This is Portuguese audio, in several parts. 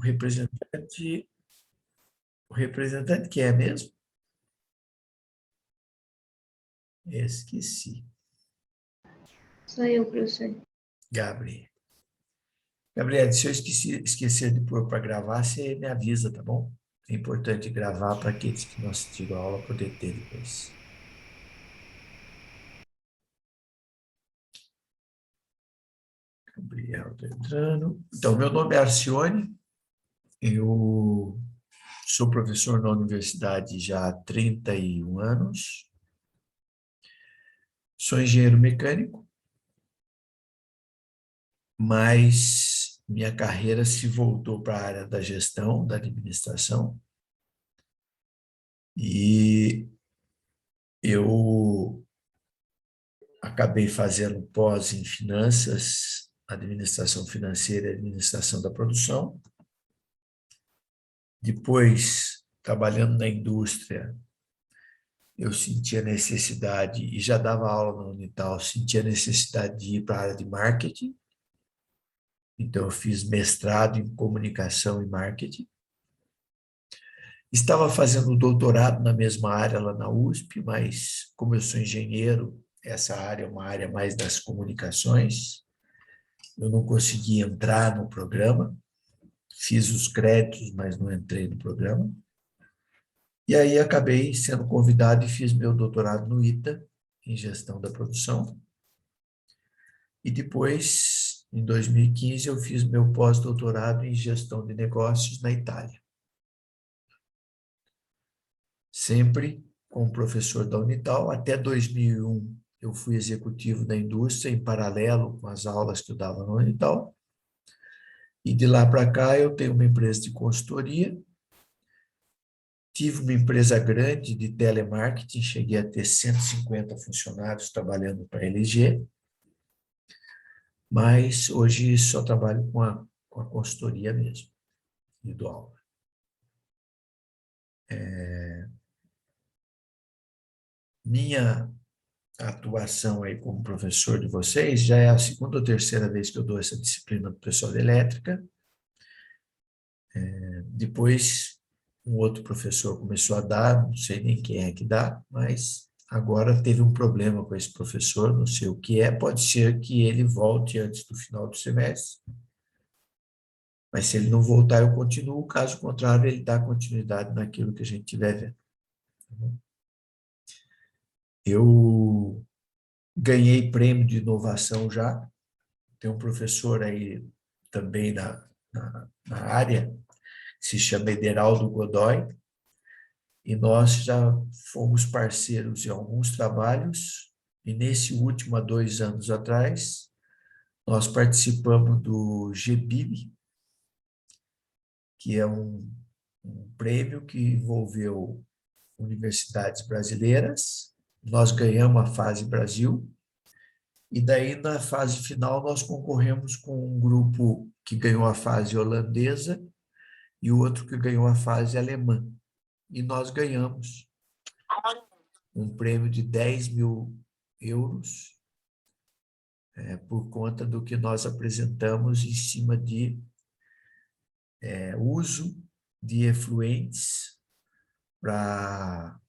o representante que é mesmo? Esqueci. Sou eu, professor. Gabriel. Gabriel, se eu esquecer de pôr para gravar, você me avisa, tá bom? É importante gravar para aqueles que não assistiram a aula poder ter depois. Gabriel tá entrando. Então, meu nome é Arcione, eu sou professor na universidade já há 31 anos, sou engenheiro mecânico, mas minha carreira se voltou para a área da gestão, da administração, e eu acabei fazendo pós em finanças, administração financeira e administração da produção. Depois, trabalhando na indústria, eu senti a necessidade, e já dava aula na Unital, senti a necessidade de ir para a área de marketing. Então, eu fiz mestrado em comunicação e marketing. Estava fazendo doutorado na mesma área lá na USP, mas como eu sou engenheiro, essa área é uma área mais das comunicações, eu não consegui entrar no programa, fiz os créditos, mas não entrei no programa. E aí acabei sendo convidado e fiz meu doutorado no ITA, em gestão da produção. E depois, em 2015, eu fiz meu pós-doutorado em gestão de negócios na Itália. Sempre como professor da Unital. Até 2001, eu fui executivo da indústria, em paralelo com as aulas que eu dava na Unital. E de lá para cá, eu tenho uma empresa de consultoria. Tive uma empresa grande de telemarketing, cheguei a ter 150 funcionários trabalhando para a LG, mas hoje só trabalho com a consultoria mesmo, e dou aula. Minha atuação aí como professor de vocês já é a segunda ou terceira vez que eu dou essa disciplina para o pessoal de elétrica. Depois, um outro professor começou a dar, não sei nem quem é que dá, mas agora teve um problema com esse professor, não sei o que é, pode ser que ele volte antes do final do semestre, mas se ele não voltar, eu continuo, caso contrário, ele dá continuidade naquilo que a gente tiver vendo. Tá bom? Eu ganhei prêmio de inovação já, tem um professor aí também na área, que se chama Ederaldo Godoy, e nós já fomos parceiros em alguns trabalhos, e nesse último, há 2 anos atrás, nós participamos do GBIB, que é um prêmio que envolveu universidades brasileiras. Nós ganhamos a fase Brasil, e daí na fase final nós concorremos com um grupo que ganhou a fase holandesa e o outro que ganhou a fase alemã. E nós ganhamos um prêmio de 10 mil euros por conta do que nós apresentamos em cima de uso de efluentes para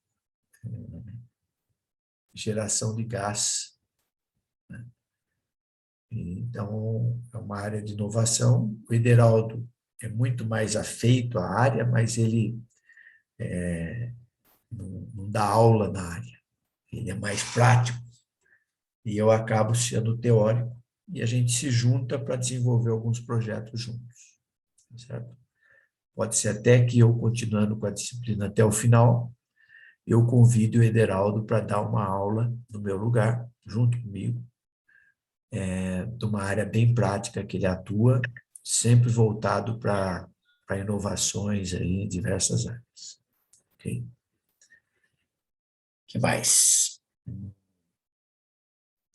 geração de gás. Então, é uma área de inovação. O Ederaldo é muito mais afeito à área, mas ele não dá aula na área. Ele é mais prático. E eu acabo sendo teórico. E a gente se junta para desenvolver alguns projetos juntos. Certo? Pode ser até que eu, continuando com a disciplina até o final, eu convido o Ederaldo para dar uma aula no meu lugar, junto comigo, de uma área bem prática que ele atua, sempre voltado para inovações aí em diversas áreas. Ok? O que mais?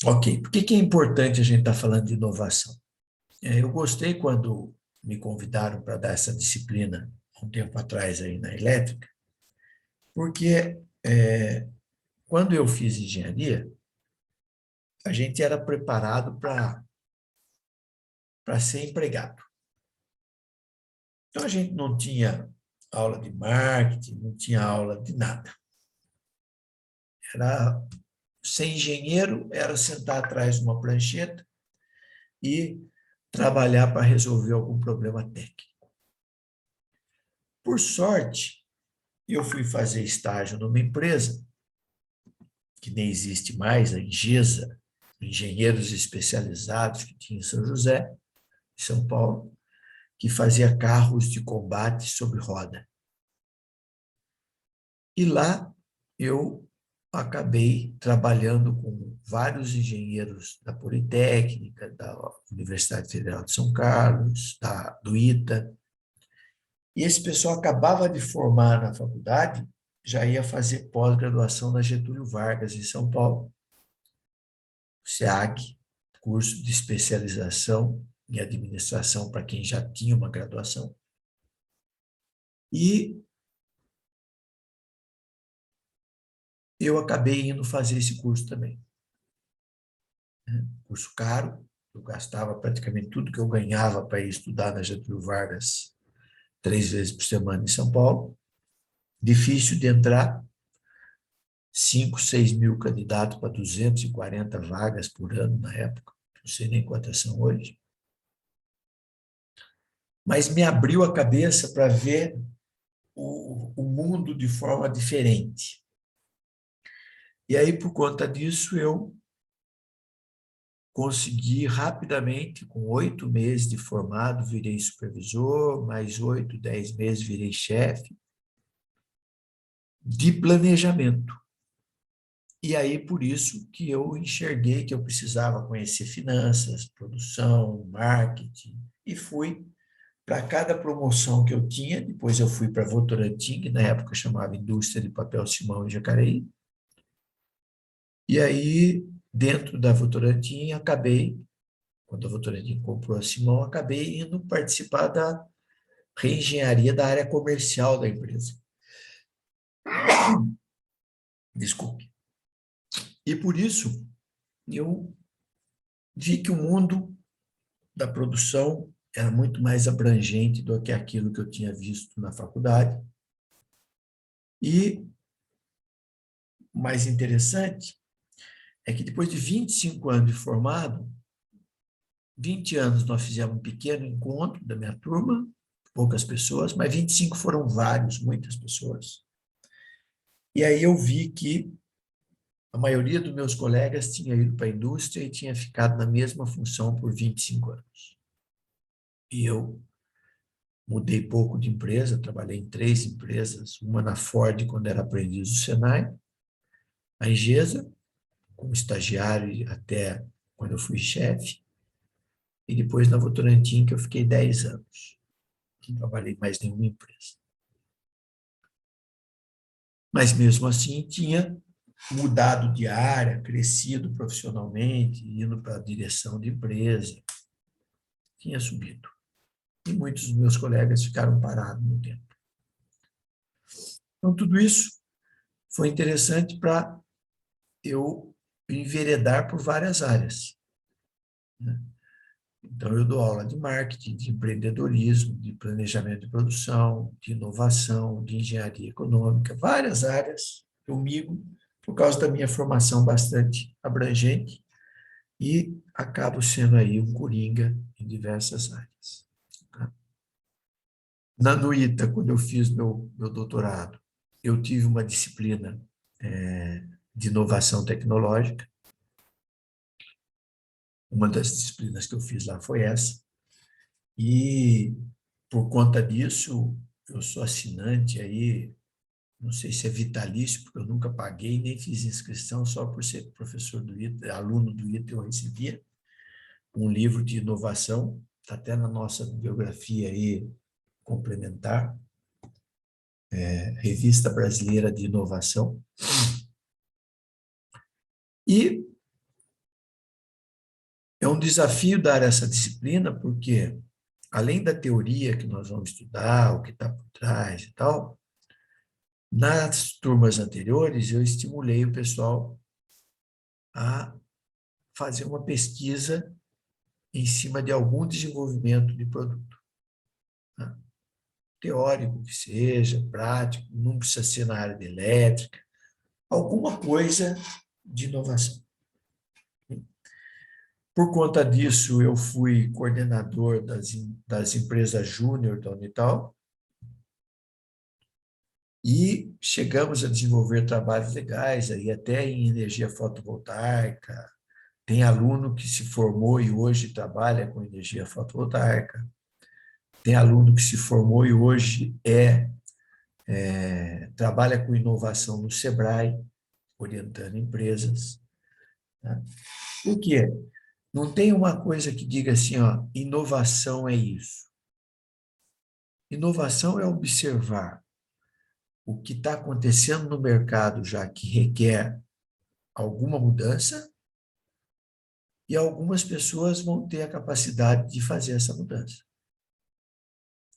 Ok, por que é importante a gente estar falando de inovação? Eu gostei quando me convidaram para dar essa disciplina um tempo atrás aí na elétrica, porque quando eu fiz engenharia, a gente era preparado para ser empregado. Então, a gente não tinha aula de marketing, não tinha aula de nada. Era ser engenheiro, era sentar atrás de uma prancheta e trabalhar para resolver algum problema técnico. Por sorte, eu fui fazer estágio numa empresa que nem existe mais, a Engesa, engenheiros especializados que tinha em São José, em São Paulo, que fazia carros de combate sobre roda. E lá eu acabei trabalhando com vários engenheiros da Politécnica, da Universidade Federal de São Carlos, do ITA, e esse pessoal acabava de formar na faculdade, já ia fazer pós-graduação na Getúlio Vargas, em São Paulo, SEAC, curso de especialização em administração para quem já tinha uma graduação. E eu acabei indo fazer esse curso também. Curso caro, eu gastava praticamente tudo que eu ganhava para ir estudar na Getúlio Vargas 3 vezes por semana em São Paulo. Difícil de entrar, 5, 6 mil candidatos para 240 vagas por ano na época, não sei nem quantas são hoje. Mas me abriu a cabeça para ver o mundo de forma diferente. E aí, por conta disso, eu consegui rapidamente, com 8 meses de formado, virei supervisor, mais 8, 10 meses virei chefe de planejamento. E aí, por isso que eu enxerguei que eu precisava conhecer finanças, produção, marketing, e fui para cada promoção que eu tinha. Depois eu fui para a Votorantim, que na época chamava Indústria de Papel Simão em Jacareí. E aí, dentro da Votorantim, acabei, quando a Votorantim comprou a Simão, acabei indo participar da reengenharia da área comercial da empresa. Desculpe. E por isso, eu vi que o mundo da produção era muito mais abrangente do que aquilo que eu tinha visto na faculdade. E o mais interessante é que depois de 25 anos de formado, 20 anos nós fizemos um pequeno encontro da minha turma, poucas pessoas, mas 25 foram vários, muitas pessoas. E aí eu vi que a maioria dos meus colegas tinha ido para a indústria e tinha ficado na mesma função por 25 anos. E eu mudei pouco de empresa, trabalhei em 3 empresas, uma na Ford, quando era aprendiz do Senai, a Engesa, como estagiário até quando eu fui chefe, e depois na Votorantim, que eu fiquei 10 anos. Não trabalhei mais em nenhuma empresa. Mas mesmo assim tinha mudado de área, crescido profissionalmente, indo para a direção de empresa, tinha subido. E muitos dos meus colegas ficaram parados no tempo. Então, tudo isso foi interessante para eu enveredar por várias áreas, né? Então, eu dou aula de marketing, de empreendedorismo, de planejamento de produção, de inovação, de engenharia econômica, várias áreas eu migro por causa da minha formação bastante abrangente e acabo sendo aí um coringa em diversas áreas. Tá? No ITA, quando eu fiz meu doutorado, eu tive uma disciplina de inovação tecnológica. Uma das disciplinas que eu fiz lá foi essa. E, por conta disso, eu sou assinante aí, não sei se é vitalício, porque eu nunca paguei, nem fiz inscrição, só por ser professor do ITA, aluno do ITA, eu recebia um livro de inovação, está até na nossa bibliografia aí complementar, Revista Brasileira de Inovação. E é um desafio dar essa disciplina, porque, além da teoria que nós vamos estudar, o que está por trás e tal, nas turmas anteriores eu estimulei o pessoal a fazer uma pesquisa em cima de algum desenvolvimento de produto. Tá? teórico que seja, prático, não precisa ser na área de elétrica, alguma coisa de inovação. Por conta disso, eu fui coordenador das empresas júnior da Unital e chegamos a desenvolver trabalhos legais, aí até em energia fotovoltaica. Tem aluno que se formou e hoje trabalha com energia fotovoltaica. Tem aluno que se formou e hoje trabalha com inovação no Sebrae, orientando empresas. Tá? Por quê? Não tem uma coisa que diga assim, ó, inovação é isso. Inovação é observar o que está acontecendo no mercado já que requer alguma mudança e algumas pessoas vão ter a capacidade de fazer essa mudança.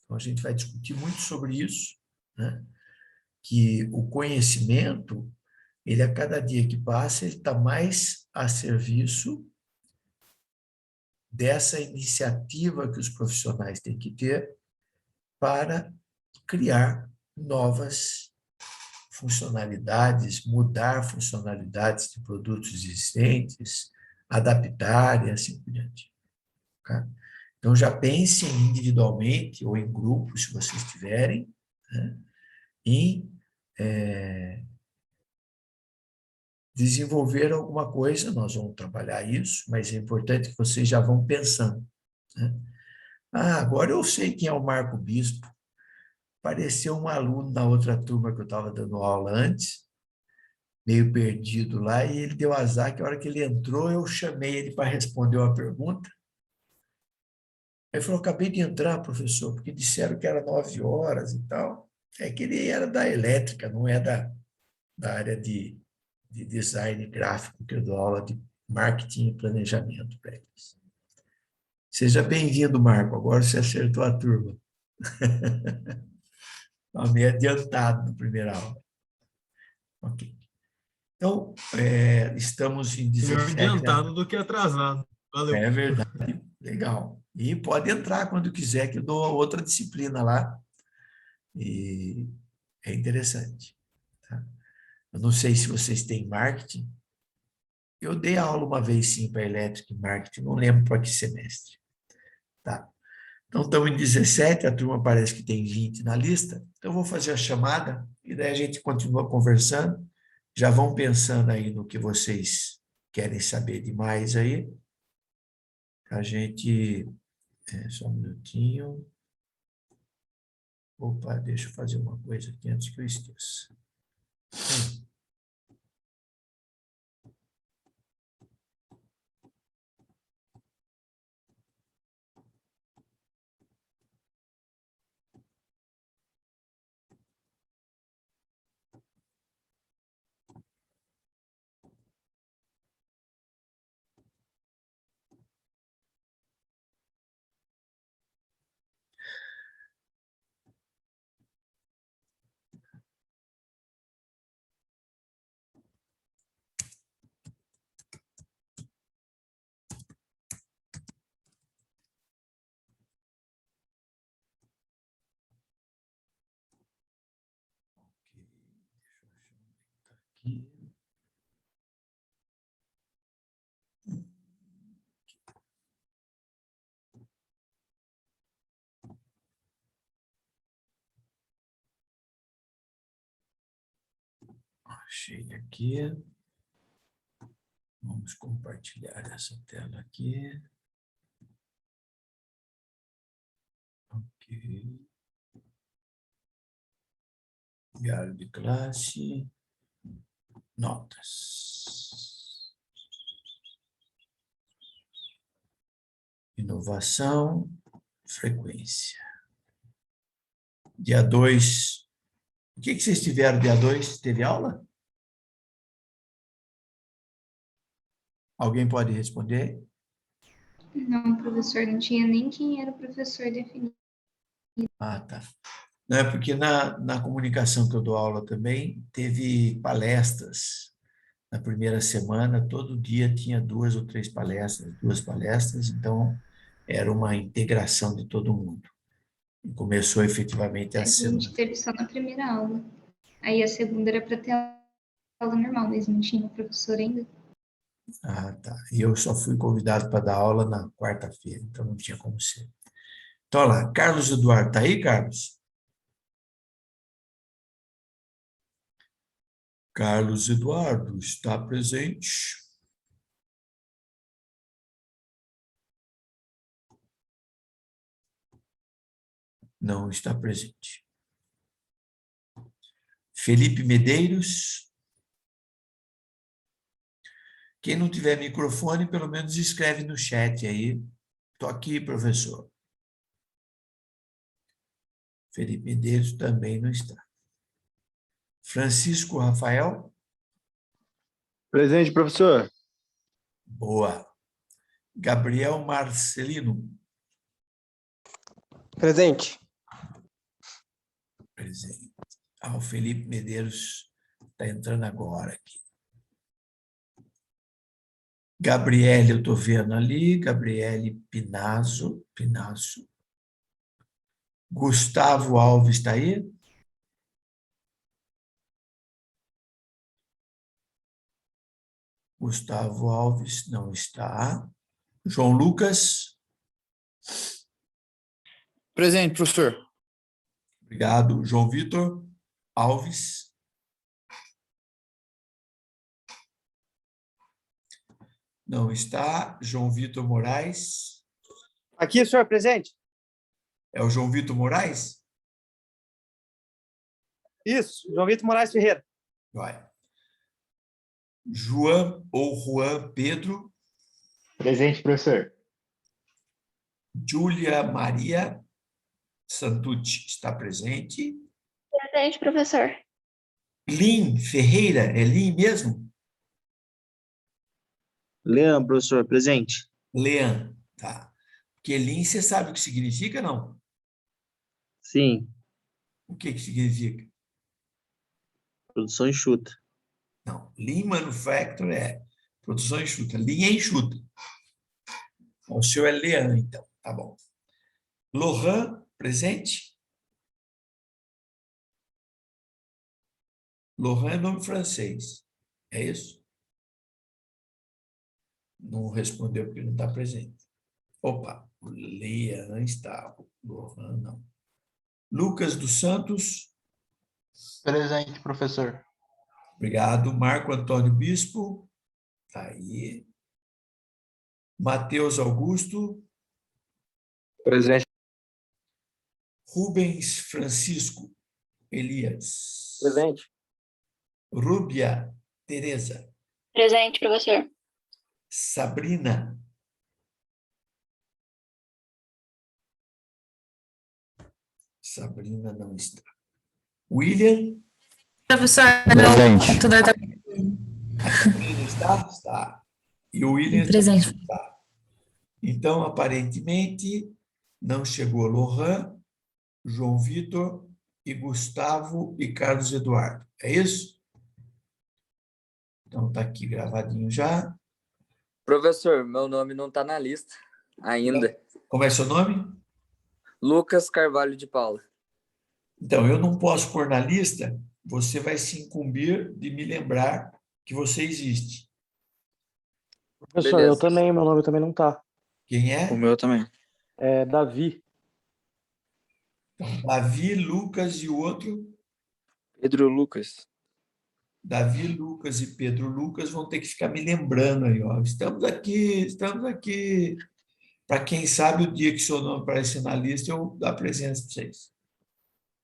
Então, a gente vai discutir muito sobre isso, né? Que o conhecimento, ele a cada dia que passa, ele está mais a serviço dessa iniciativa que os profissionais têm que ter para criar novas funcionalidades, mudar funcionalidades de produtos existentes, adaptar e assim por diante. Tá? Então, já pensem individualmente ou em grupos, se vocês tiverem, né, em desenvolver alguma coisa, nós vamos trabalhar isso, mas é importante que vocês já vão pensando. Né? Ah, agora eu sei quem é o Marco Bispo. Apareceu um aluno na outra turma que eu estava dando aula antes, meio perdido lá, e ele deu azar que a hora que ele entrou, eu chamei ele para responder uma pergunta. Ele falou, acabei de entrar, professor, porque disseram que era 9 horas e tal. É que ele era da elétrica, não é da área de design gráfico, que eu dou aula de marketing e planejamento para eles. Seja bem-vindo, Marco. Agora você acertou a turma. Estava meio adiantado na primeira aula. Ok. Então, estamos em Melhor 17. adiantado do que atrasado. Valeu. É verdade. Legal. E pode entrar quando quiser, que eu dou outra disciplina lá. E é interessante. Tá? Eu não sei se vocês têm marketing. Eu dei aula uma vez, sim, para elétrica e marketing. Não lembro para que semestre. Tá? Então, estamos em 17, a turma parece que tem 20 na lista. Então, eu vou fazer a chamada e daí a gente continua conversando. Já vão pensando aí no que vocês querem saber demais aí. A gente... só um minutinho. Opa, deixa eu fazer uma coisa aqui antes que eu esqueça. Aqui. Achei aqui. Vamos compartilhar essa tela aqui. Ok. Diário de classe. Notas. Inovação. Frequência. Dia 2. O que vocês tiveram dia 2? Teve aula? Alguém pode responder? Não, professor, não tinha nem quem era o professor definido. Ah, tá. Não, é porque na comunicação que eu dou aula também, teve palestras. Na primeira semana, todo dia tinha 2 ou 3 palestras, 2 palestras, então era uma integração de todo mundo. E começou efetivamente A essa semana. gente teve só na primeira aula. Aí a segunda era para ter aula normal, mas não tinha o professor ainda. Ah, tá. E eu só fui convidado para dar aula na quarta-feira, então não tinha como ser. Então, olha lá, Carlos Eduardo, tá aí, Carlos? Carlos Eduardo está presente. Não está presente. Felipe Medeiros. Quem não tiver microfone, pelo menos escreve no chat aí. Estou aqui, professor. Felipe Medeiros também não está. Francisco Rafael. Presente, professor. Boa. Gabriel Marcelino. Presente. Presente. Ah, o Felipe Medeiros está entrando agora aqui. Gabriele, eu estou vendo ali. Gabriele Pinazzo. Gustavo Alves está aí? Gustavo Alves não está. João Lucas. Presente, professor. Obrigado. João Vitor Alves. Não está. João Vitor Moraes. Aqui, senhor, presente. É o João Vitor Moraes? Isso, João Vitor Moraes Ferreira. Vai. João ou Juan Pedro. Presente, professor. Júlia Maria Santucci está presente. Presente, professor. Lin Ferreira, é Lin mesmo? Leandro, professor, presente. Lean, tá. Porque Lin, você sabe o que significa, não? Sim, O que significa? produção enxuta. Não, Lean Manufacturing é produção enxuta. Lean é enxuta. O seu é Lean, então. Tá bom. Lohan, presente? Lohan é nome francês. É isso? Não respondeu porque não está presente. Opa, Lean está. Lohan, não. Lucas dos Santos. Presente, professor. Obrigado. Marco Antônio Bispo. Tá aí. Matheus Augusto. Presente. Rubens Francisco Elias. Presente. Rúbia Tereza. Presente, professor. Sabrina. Sabrina não está. William. Professor, Presente. não, tudo está A Sabrina está? Está. E o William presente. está. Então, aparentemente, não chegou Lohan, João Vitor e Gustavo e Carlos Eduardo. É isso? Então, está aqui gravadinho já. Professor, meu nome não está na lista ainda. Como é seu nome? Lucas Carvalho de Paula. Então, eu não posso pôr na lista, você vai se incumbir de me lembrar que você existe. Professor, Beleza. eu também, meu nome também não tá. Quem é? O meu também. É Davi. Davi, Lucas e o outro? Pedro Lucas. Davi, Lucas e Pedro Lucas vão ter que ficar me lembrando aí, ó. Estamos aqui, estamos aqui. Para quem sabe, o dia que seu nome aparecer na lista, eu dou a presença para vocês.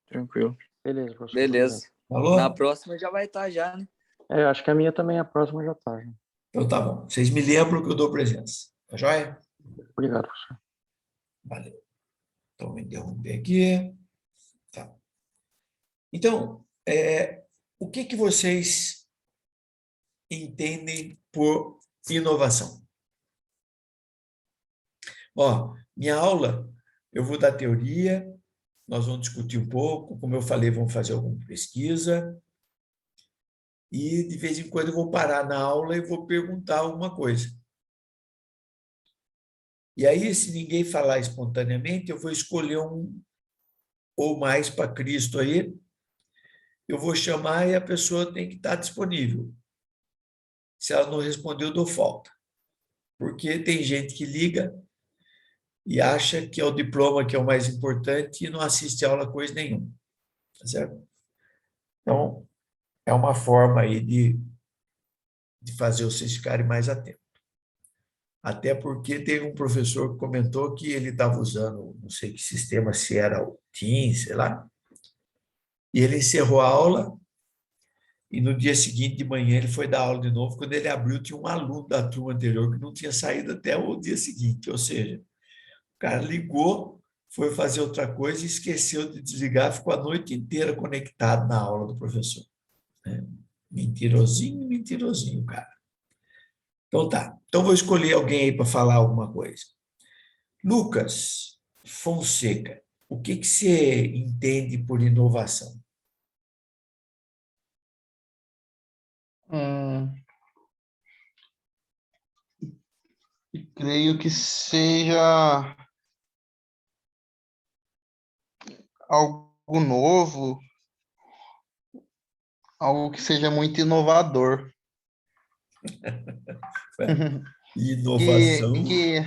Tranquilo. Beleza, professor. Beleza. Falou? Na próxima já vai estar já, né? É, eu acho que a minha também, a próxima já tá. Já. Então tá bom. Vocês me lembram que eu dou presença. Tá joia? Obrigado, professor. Valeu. Então, me interromper aqui. Tá. Então, o que vocês entendem por inovação? Ó, minha aula, eu vou dar teoria, nós vamos discutir um pouco, como eu falei, vamos fazer alguma pesquisa, e de vez em quando eu vou parar na aula e vou perguntar alguma coisa. E aí, se ninguém falar espontaneamente, eu vou escolher ou mais para Cristo aí, eu vou chamar e a pessoa tem que estar disponível. Se ela não responder, eu dou falta. Porque tem gente que liga e acha que é o diploma que é o mais importante e não assiste a aula coisa nenhuma. Tá certo? Então, é uma forma aí de fazer vocês ficarem mais atentos. Até porque teve um professor que comentou que ele estava usando, não sei que sistema, se era o Teams, sei lá, e ele encerrou a aula e no dia seguinte de manhã ele foi dar aula de novo. Quando ele abriu, tinha um aluno da turma anterior que não tinha saído até o dia seguinte, ou seja, o cara ligou, foi fazer outra coisa e esqueceu de desligar, ficou a noite inteira conectado na aula do professor. Mentirosinho, cara. Então tá. Então vou escolher alguém aí para falar alguma coisa. Lucas Fonseca, o que você entende por inovação? Creio que seja algo novo, algo que seja muito inovador. Inovação. Que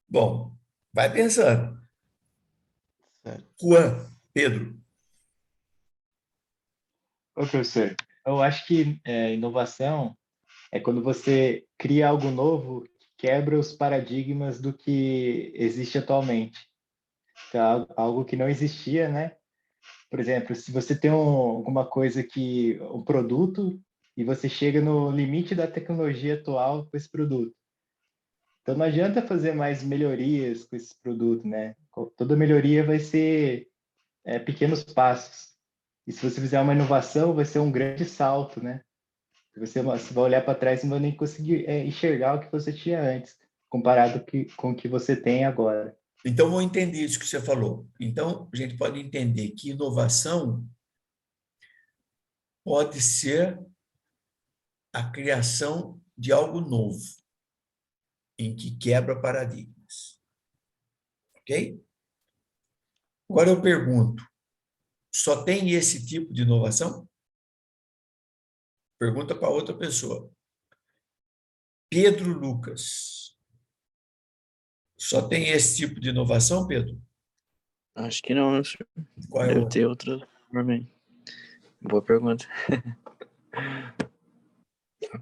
Bom, vai pensando. Certo. Juan, Pedro. Ô, professor, eu acho que inovação é quando você cria algo novo que quebra os paradigmas do que existe atualmente. Então, algo que não existia, né? Por exemplo, se você tem alguma coisa um produto, e você chega no limite da tecnologia atual com esse produto. Então, não adianta fazer mais melhorias com esse produto, né? Toda melhoria vai ser pequenos passos. E se você fizer uma inovação, vai ser um grande salto, né? Você vai olhar para trás e não vai nem conseguir enxergar o que você tinha antes, comparado com o que você tem agora. Então, vou entender isso que você falou. Então, a gente pode entender que inovação pode ser a criação de algo novo, em que quebra paradigmas. Ok? Agora eu pergunto, só tem esse tipo de inovação? Pergunta para outra pessoa. Pedro Lucas. Só tem esse tipo de inovação, Pedro? Acho que não, senhor. Qual é Deve o... ter outra também. Boa pergunta.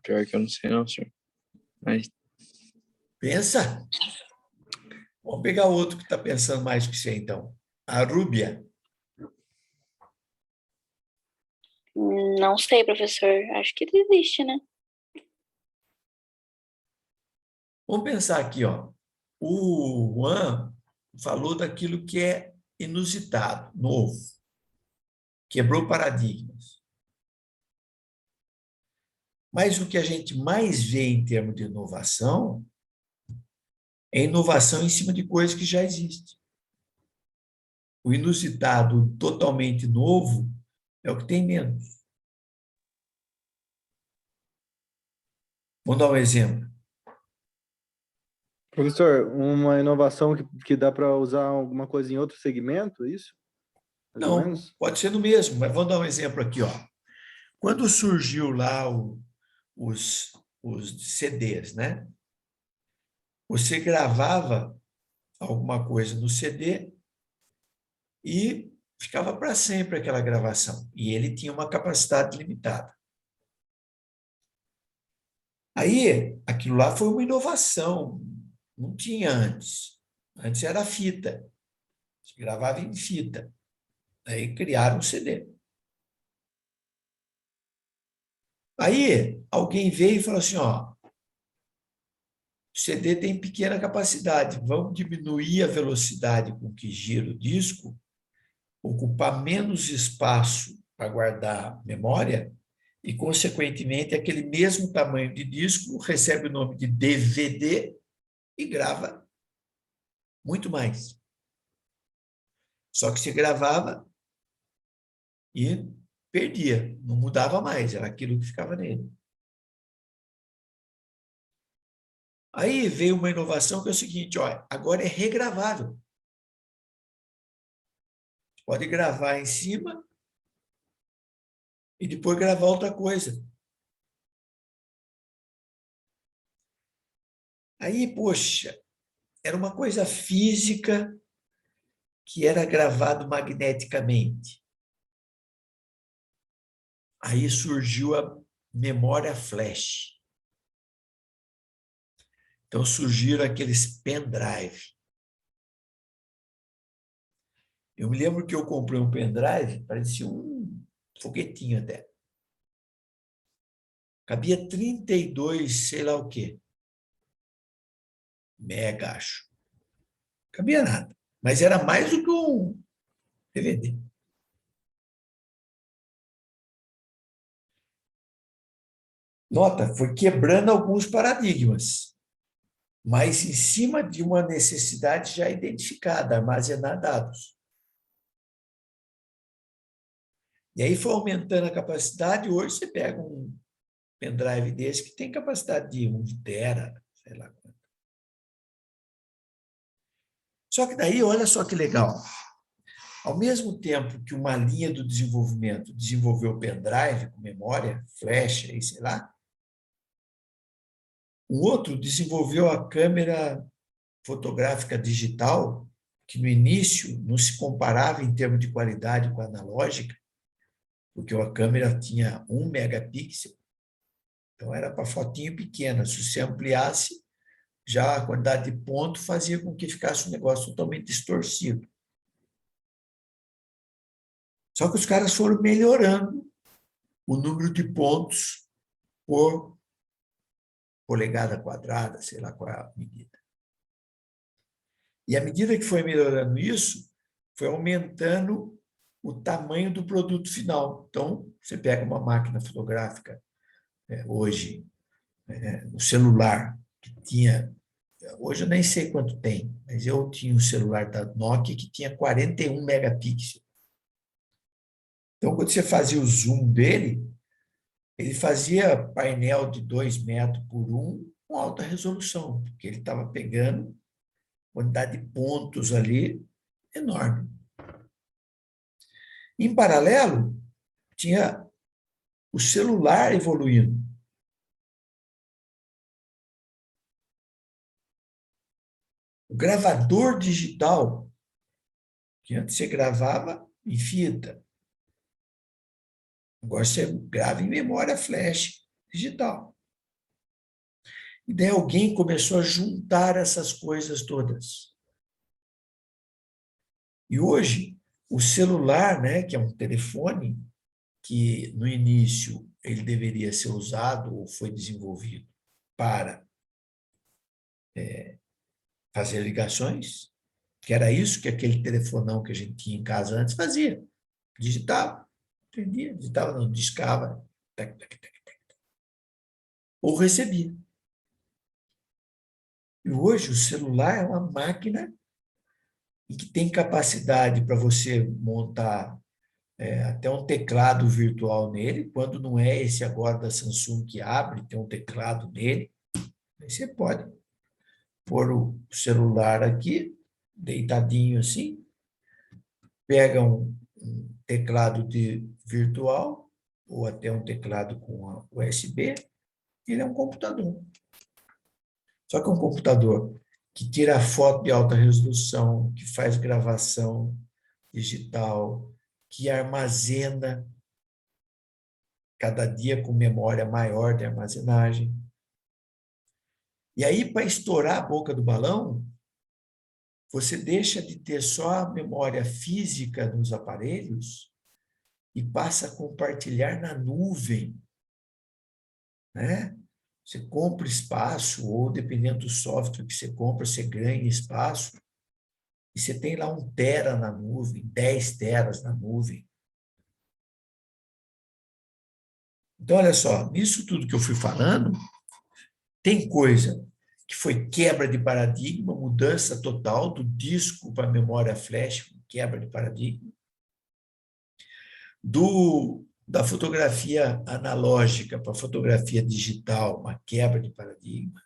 Pior que eu não sei não, senhor. Mas Pensa. Vamos pegar outro que está pensando mais que você, então. A Rúbia. Não sei, professor. Acho que existe, né? Vamos pensar aqui, ó. O Juan falou daquilo que é inusitado, novo. Quebrou paradigmas. Mas o que a gente mais vê em termos de inovação é inovação em cima de coisas que já existem. O inusitado, totalmente novo, é o que tem menos. Vamos dar um exemplo. Professor, uma inovação que dá para usar alguma coisa em outro segmento, é isso? Mais ou Não, menos? pode ser no mesmo, mas vamos dar um exemplo aqui, ó. Quando surgiu lá os CDs, né? Você gravava alguma coisa no CD e ficava para sempre aquela gravação. E ele tinha uma capacidade limitada. Aí, aquilo lá foi uma inovação. Não tinha antes. Antes era fita. Você gravava em fita. Aí criaram o CD. Aí, alguém veio e falou assim, ó, o CD tem pequena capacidade, vamos diminuir a velocidade com que gira o disco, ocupar menos espaço para guardar memória e, consequentemente, aquele mesmo tamanho de disco recebe o nome de DVD e grava muito mais. Só que se gravava e perdia, não mudava mais, era aquilo que ficava nele. Aí veio uma inovação que é o seguinte, ó, agora é regravável. Pode gravar em cima e depois gravar outra coisa. Aí, poxa, era uma coisa física que era gravado magneticamente. Aí surgiu a memória flash. Então surgiram aqueles pendrive. Eu me lembro que eu comprei um pendrive, parecia um foguetinho até. Cabia 32, sei lá o quê. Mega, acho. Cabia nada. Mas era mais do que um DVD. Nota, foi quebrando alguns paradigmas, mas em cima de uma necessidade já identificada, armazenar dados. E aí foi aumentando a capacidade, hoje você pega um pendrive desse que tem capacidade de 1 tera, sei lá quanto. Só que daí, olha só que legal. Ao mesmo tempo que uma linha do desenvolvimento desenvolveu o pendrive com memória, flash, aí, sei lá, um outro desenvolveu a câmera fotográfica digital, que no início não se comparava em termos de qualidade com a analógica, porque a câmera tinha 1 megapixel, então era para fotinho pequena. Se você ampliasse, já a quantidade de ponto fazia com que ficasse um negócio totalmente distorcido. Só que os caras foram melhorando o número de pontos por polegada quadrada, sei lá qual é a medida. E à medida que foi melhorando isso, foi aumentando o tamanho do produto final. Então, você pega uma máquina fotográfica hoje, o celular, que tinha... Hoje eu nem sei quanto tem, mas eu tinha um celular da Nokia que tinha 41 megapixels. Então, quando você fazia o zoom dele, ele fazia painel de 2 metros por 1 com alta resolução, porque ele estava pegando quantidade de pontos ali enorme. Em paralelo, tinha o celular evoluindo. O gravador digital, que antes você gravava em fita, agora você grava em memória flash digital. E daí alguém começou a juntar essas coisas todas. E hoje, o celular, né, que é um telefone, que no início ele deveria ser usado ou foi desenvolvido para fazer ligações, que era isso que aquele telefonão que a gente tinha em casa antes fazia. Digitava, entendia? Digitava, não, discava, tac, tac, tac, tac, ou recebia. E hoje o celular é uma máquina e que tem capacidade para você montar até um teclado virtual nele, quando não é esse agora da Samsung que abre, tem um teclado nele, aí você pode pôr o celular aqui, deitadinho assim, pega um teclado virtual, ou até um teclado com a USB, ele é um computador. Só que é um computador que tira foto de alta resolução, que faz gravação digital, que armazena cada dia com memória maior de armazenagem. E aí, para estourar a boca do balão, você deixa de ter só a memória física nos aparelhos e passa a compartilhar na nuvem, né? Você compra espaço, ou dependendo do software que você compra, você ganha espaço, e você tem lá 1 tera na nuvem, 10 teras na nuvem. Então, olha só, nisso tudo que eu fui falando, tem coisa que foi quebra de paradigma, mudança total do disco para a memória flash, quebra de paradigma. Da fotografia analógica para a fotografia digital, uma quebra de paradigma.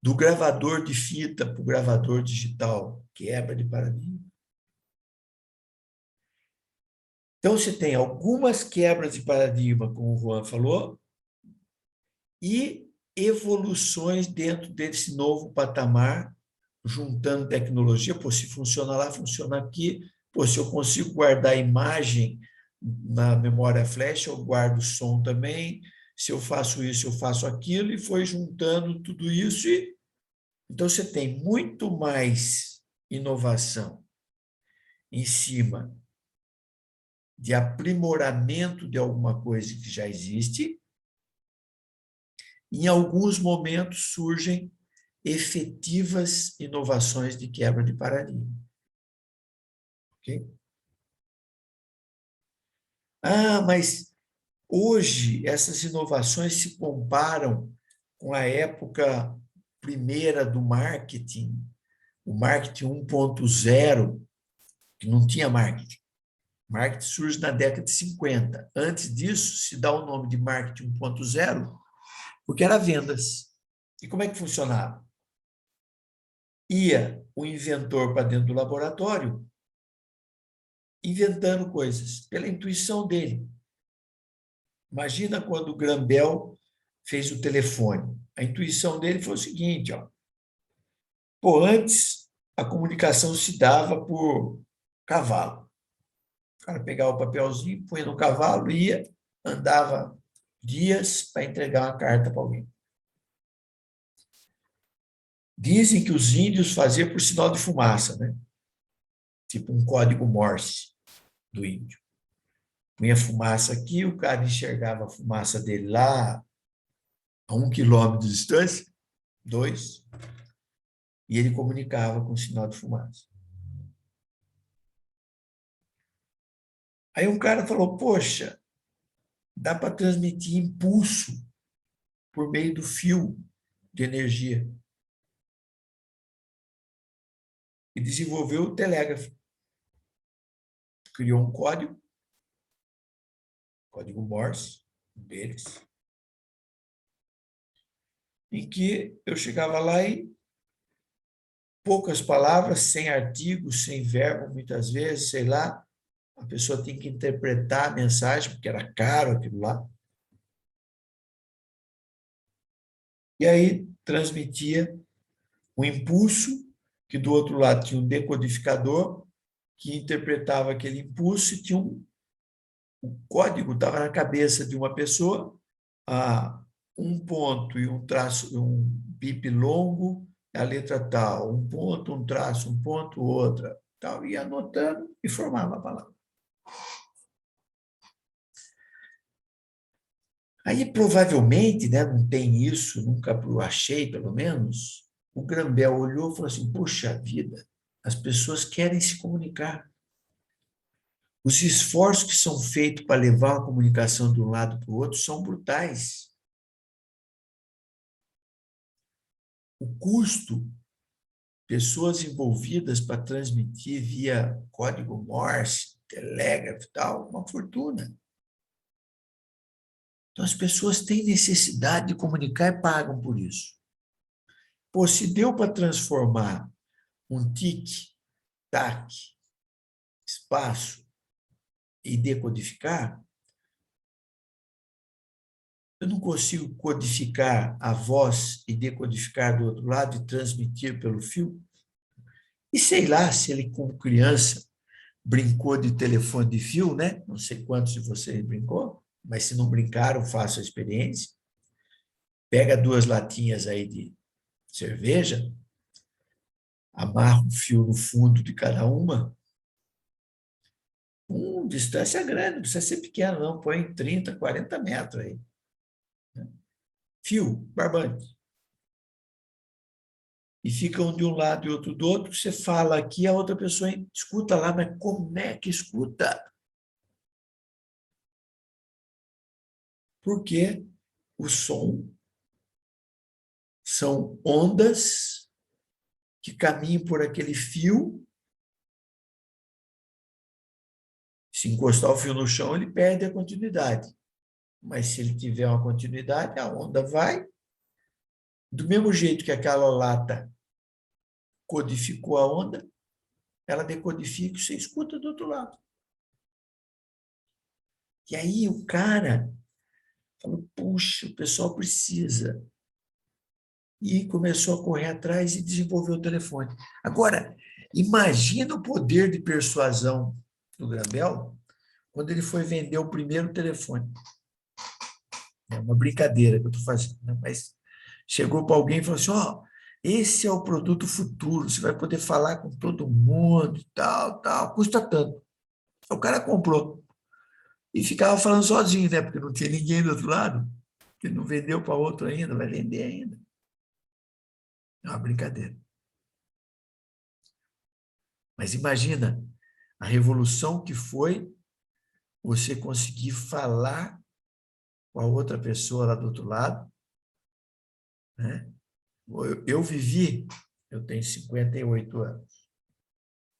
do gravador de fita para o gravador digital, quebra de paradigma. Então, você tem algumas quebras de paradigma, como o Juan falou, e evoluções dentro desse novo patamar, juntando tecnologia. Pô, se funciona lá, funciona aqui. Pô, se eu consigo guardar a imagem na memória flash, eu guardo o som também. Se eu faço isso, eu faço aquilo, e foi juntando tudo isso. Então, você tem muito mais inovação em cima de aprimoramento de alguma coisa que já existe. Em alguns momentos surgem efetivas inovações de quebra de paradigma. Ok? Ah, mas hoje essas inovações se comparam com a época primeira do marketing, o marketing 1.0, que não tinha marketing. Marketing surge na década de 50. Antes disso, se dá o nome de marketing 1.0, porque era vendas. E como é que funcionava? Ia o inventor para dentro do laboratório, inventando coisas, pela intuição dele. Imagina quando o Graham Bell fez o telefone. A intuição dele foi o seguinte, ó. Pô, antes a comunicação se dava por cavalo. O cara pegava o papelzinho, punha no cavalo, ia, andava dias para entregar uma carta para alguém. Dizem que os índios faziam por sinal de fumaça, né? Tipo um código Morse do índio. Punha fumaça aqui, o cara enxergava a fumaça dele lá a 1 quilômetro de distância, 2, e ele comunicava com o sinal de fumaça. Aí um cara falou, poxa, dá para transmitir impulso por meio do fio de energia. E desenvolveu o telégrafo. Criou um código Morse, um deles, em que eu chegava lá e poucas palavras, sem artigo, sem verbo, muitas vezes, sei lá, a pessoa tem que interpretar a mensagem, porque era caro aquilo lá. E aí transmitia um impulso, que do outro lado tinha um decodificador, que interpretava aquele impulso e tinha o código estava na cabeça de uma pessoa, um ponto e um traço, um bip longo, a letra tal, um ponto, um traço, um ponto, outra, tal, ia anotando e formava a palavra. Aí, provavelmente, né, não tem isso, nunca achei, pelo menos, o Graham Bell olhou e falou assim, puxa vida, as pessoas querem se comunicar. Os esforços que são feitos para levar a comunicação de um lado para o outro são brutais. O custo, pessoas envolvidas para transmitir via código Morse, telégrafo e tal, uma fortuna. Então, as pessoas têm necessidade de comunicar e pagam por isso. Pô, se deu para transformar um tic, tac, espaço e decodificar, eu não consigo codificar a voz e decodificar do outro lado e transmitir pelo fio? E sei lá se ele, como criança, brincou de telefone de fio, né? Não sei quantos de vocês brincou, mas se não brincaram, façam a experiência. Pega 2 latinhas aí de cerveja, amarra um fio no fundo de cada uma, com distância grande, não precisa ser pequeno, não, põe 30, 40 metros aí. Fio, barbante. E fica um de um lado e outro do outro, você fala aqui, a outra pessoa escuta lá, mas como é que escuta? Porque o som são ondas que caminham por aquele fio. Se encostar o fio no chão, ele perde a continuidade. Mas se ele tiver uma continuidade, a onda vai Do mesmo jeito que aquela lata codificou a onda, ela decodifica e você escuta do outro lado. E aí o cara falou, puxa, o pessoal precisa. E começou a correr atrás e desenvolveu o telefone. Agora, imagina o poder de persuasão do Grabel quando ele foi vender o primeiro telefone. É uma brincadeira que eu estou fazendo, né? Mas chegou para alguém e falou assim, ó, esse é o produto futuro, você vai poder falar com todo mundo, tal, custa tanto. O cara comprou. E ficava falando sozinho, né? Porque não tinha ninguém do outro lado. Ele não vendeu para outro ainda, vai vender ainda. É uma brincadeira. Mas imagina a revolução que foi você conseguir falar com a outra pessoa lá do outro lado, né? Eu vivi, eu tenho 58 anos,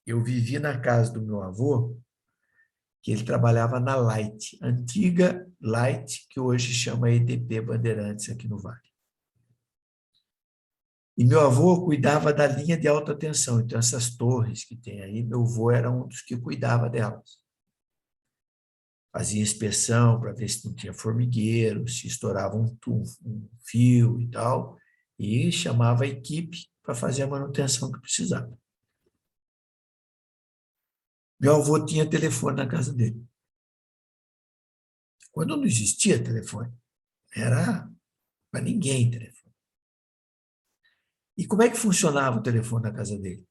eu vivi na casa do meu avô, que ele trabalhava na Light, antiga Light, que hoje chama EDP Bandeirantes aqui no Vale. E meu avô cuidava da linha de alta tensão, então essas torres que tem aí, meu avô era um dos que cuidava delas. Fazia inspeção para ver se não tinha formigueiro, se estourava um fio e tal, e chamava a equipe para fazer a manutenção que precisava. Meu avô tinha telefone na casa dele. Quando não existia telefone, era para ninguém telefone. E como é que funcionava o telefone na casa dele?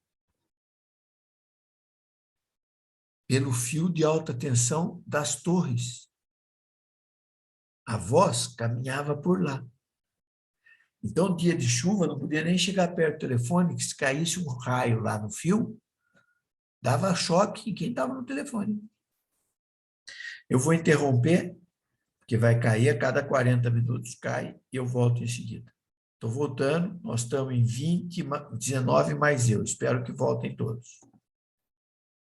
Pelo fio de alta tensão das torres. A voz caminhava por lá. Então, dia de chuva, não podia nem chegar perto do telefone, que se caísse um raio lá no fio, dava choque em quem estava no telefone. Eu vou interromper, porque vai cair a cada 40 minutos, cai, e eu volto em seguida. Estou voltando, nós estamos em 19 mais eu, espero que voltem todos.